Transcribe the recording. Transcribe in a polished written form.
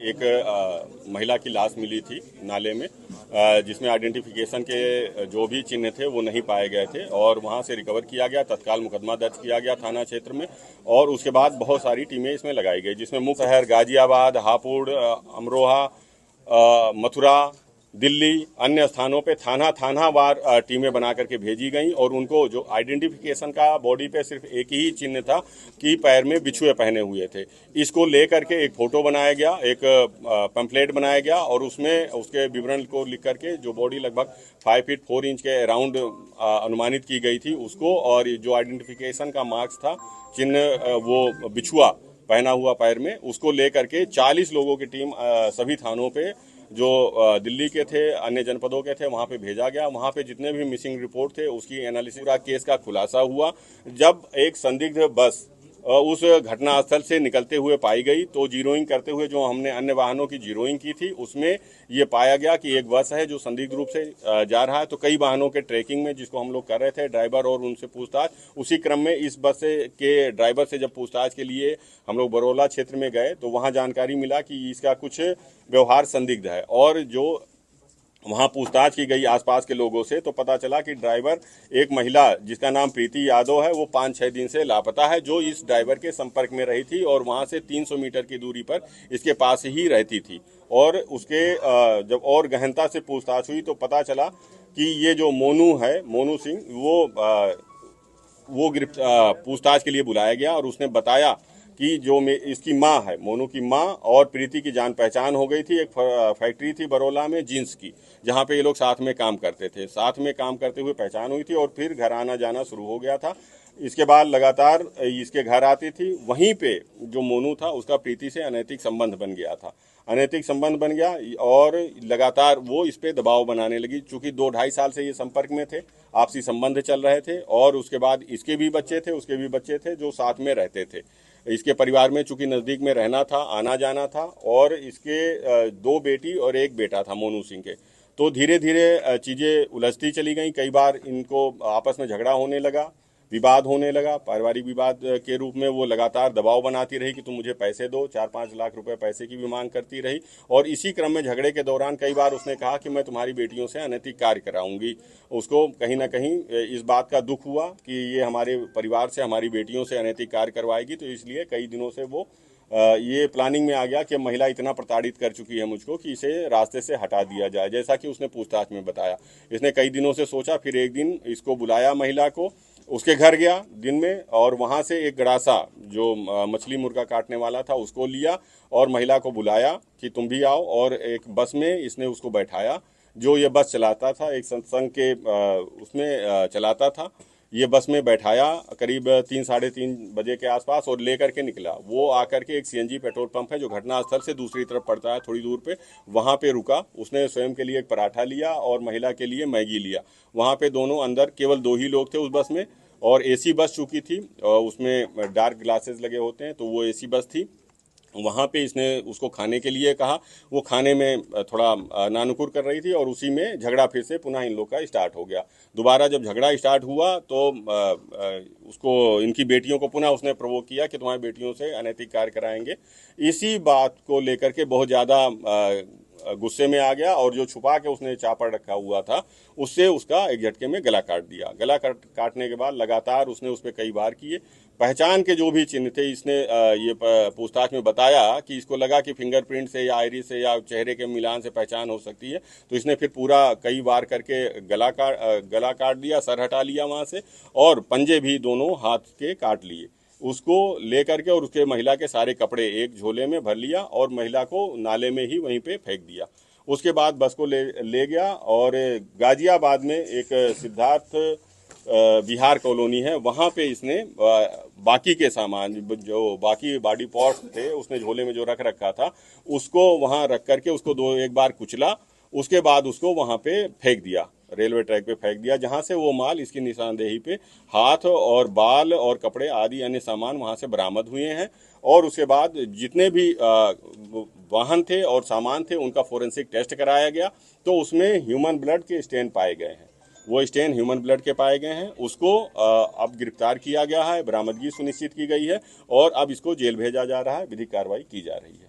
एक महिला की लाश मिली थी नाले में, जिसमें आइडेंटिफिकेशन के जो भी चिन्ह थे वो नहीं पाए गए थे और वहां से रिकवर किया गया। तत्काल मुकदमा दर्ज किया गया थाना क्षेत्र में और उसके बाद बहुत सारी टीमें इसमें लगाई गई, जिसमें मुख्य शहर गाजियाबाद, हापुड़, अमरोहा, मथुरा, दिल्ली, अन्य स्थानों पे थाना वार टीमें बना करके भेजी गई और उनको जो आइडेंटिफिकेशन का बॉडी पे सिर्फ एक ही चिन्ह था कि पैर में बिछुए पहने हुए थे। इसको लेकर के एक फोटो बनाया गया, एक पैम्फलेट बनाया गया और उसमें उसके विवरण को लिख करके जो बॉडी लगभग 5 फीट 4 इंच के अराउंड अनुमानित की गई थी उसको, और जो आइडेंटिफिकेशन का मार्क्स था, चिन्ह, वो बिछुआ पहना हुआ पैर में, उसको लेकर के 40 लोगों की टीम सभी थानों पे जो दिल्ली के थे, अन्य जनपदों के थे, वहां पे भेजा गया। वहां पे जितने भी मिसिंग रिपोर्ट थे उसकी एनालिसिस, पूरा केस का खुलासा हुआ। जब एक संदिग्ध बस उस घटनास्थल से निकलते हुए पाई गई तो जीरोइंग करते हुए जो हमने अन्य वाहनों की जीरोइंग की थी उसमें ये पाया गया कि एक बस है जो संदिग्ध रूप से जा रहा है। तो कई वाहनों के ट्रैकिंग में जिसको हम लोग कर रहे थे, ड्राइवर और उनसे पूछताछ, उसी क्रम में इस बस के ड्राइवर से जब पूछताछ के लिए हम लोग बरौला क्षेत्र में गए तो वहां जानकारी मिला कि इसका कुछ व्यवहार संदिग्ध है और जो वहां पूछताछ की गई आसपास के लोगों से तो पता चला कि ड्राइवर एक महिला जिसका नाम प्रीति यादव है, वो 5-6 दिन से लापता है, जो इस ड्राइवर के संपर्क में रही थी और वहां से 300 मीटर की दूरी पर इसके पास ही रहती थी। और उसके जब और गहनता से पूछताछ हुई तो पता चला कि ये जो मोनू है, मोनू सिंह, वो पूछताछ के लिए बुलाया गया और उसने बताया कि जो इसकी माँ है, मोनू की माँ और प्रीति की जान पहचान हो गई थी। एक फैक्ट्री थी बरौला में जींस की, जहाँ पे ये लोग साथ में काम करते थे। साथ में काम करते हुए पहचान हुई थी और फिर घर आना जाना शुरू हो गया था। इसके बाद लगातार इसके घर आती थी। वहीं पे जो मोनू था उसका प्रीति से अनैतिक संबंध बन गया था, अनैतिक संबंध बन गया और लगातार वो इस पे दबाव बनाने लगी। चूंकि 2-2.5 साल से ये संपर्क में थे, आपसी संबंध चल रहे थे और उसके बाद इसके भी बच्चे थे, उसके भी बच्चे थे जो साथ में रहते थे। इसके परिवार में चूंकि नज़दीक में रहना था, आना जाना था और इसके 2 बेटी और 1 बेटा था मोनू सिंह के। तो धीरे धीरे चीज़ें उलझती चली गई। कई बार इनको आपस में झगड़ा होने लगा, विवाद होने लगा। पारिवारिक विवाद के रूप में वो लगातार दबाव बनाती रही कि तुम मुझे पैसे दो, 4-5 लाख रुपए पैसे की भी मांग करती रही। और इसी क्रम में झगड़े के दौरान कई बार उसने कहा कि मैं तुम्हारी बेटियों से अनैतिक कार्य कराऊंगी। उसको कहीं ना कहीं इस बात का दुख हुआ कि ये हमारे परिवार से, हमारी बेटियों से अनैतिक कार्य करवाएगी। तो इसलिए कई दिनों से वो ये प्लानिंग में आ गया कि महिला इतना प्रताड़ित कर चुकी है मुझको कि इसे रास्ते से हटा दिया जाए, जैसा कि उसने पूछताछ में बताया। इसने कई दिनों से सोचा, फिर एक दिन इसको बुलाया महिला को, उसके घर गया दिन में और वहां से एक गड़ासा जो मछली मुर्गा काटने वाला था उसको लिया और महिला को बुलाया कि तुम भी आओ। और एक बस में इसने उसको बैठाया, जो ये बस चलाता था, एक सत्संग के उसमें चलाता था। ये बस में बैठाया करीब 3-3:30 बजे के आसपास और लेकर के निकला। वो आकर के एक सीएनजी पेट्रोल पंप है जो घटनास्थल से दूसरी तरफ पड़ता है थोड़ी दूर पे, वहाँ पे रुका। उसने स्वयं के लिए एक पराठा लिया और महिला के लिए मैगी लिया। वहाँ पे दोनों अंदर, केवल 2 ही लोग थे उस बस में और एसी बस चुकी थी और उसमें डार्क ग्लासेस लगे होते हैं, तो वो एसी बस थी। वहाँ पे इसने उसको खाने के लिए कहा। वो खाने में थोड़ा नानुकुर कर रही थी और उसी में झगड़ा फिर से पुनः इन लोग का स्टार्ट हो गया। दोबारा जब झगड़ा स्टार्ट हुआ तो उसको, इनकी बेटियों को पुनः उसने प्रोवोक किया कि तुम्हारी बेटियों से अनैतिक कार्य कराएंगे। इसी बात को लेकर के बहुत ज़्यादा गुस्से में आ गया और जो छुपा के उसने चापड़ रखा हुआ था उससे उसका एक झटके में गला काट दिया। गला काटने के बाद लगातार उसने उस पर कई वार किए। पहचान के जो भी चिन्ह थे इसने ये पूछताछ में बताया कि इसको लगा कि फिंगरप्रिंट से या आइरिस से या चेहरे के मिलान से पहचान हो सकती है। तो इसने फिर पूरा कई वार करके गला काट दिया, सर हटा लिया वहाँ से और पंजे भी दोनों हाथ के काट लिए। उसको लेकर के और उसके महिला के सारे कपड़े एक झोले में भर लिया और महिला को नाले में ही वहीं पे फेंक दिया। उसके बाद बस को ले गया और गाजियाबाद में एक सिद्धार्थ बिहार कॉलोनी है, वहाँ पे इसने बाकी के सामान, जो बाकी बॉडी पार्ट्स थे उसने झोले में जो रख रखा था, उसको वहाँ रख करके उसको एक बार कुचला। उसके बाद उसको वहाँ पे फेंक दिया, रेलवे ट्रैक पे फेंक दिया, जहाँ से वो माल इसकी निशानदेही पे हाथ और बाल और कपड़े आदि अन्य सामान वहाँ से बरामद हुए हैं। और उसके बाद जितने भी वाहन थे और सामान थे उनका फोरेंसिक टेस्ट कराया गया तो उसमें ह्यूमन ब्लड के स्टेन पाए गए हैं। वो स्टेन ह्यूमन ब्लड के पाए गए हैं। उसको अब गिरफ्तार किया गया है, बरामदगी सुनिश्चित की गई है और अब इसको जेल भेजा जा रहा है, विधिक कार्रवाई की जा रही है।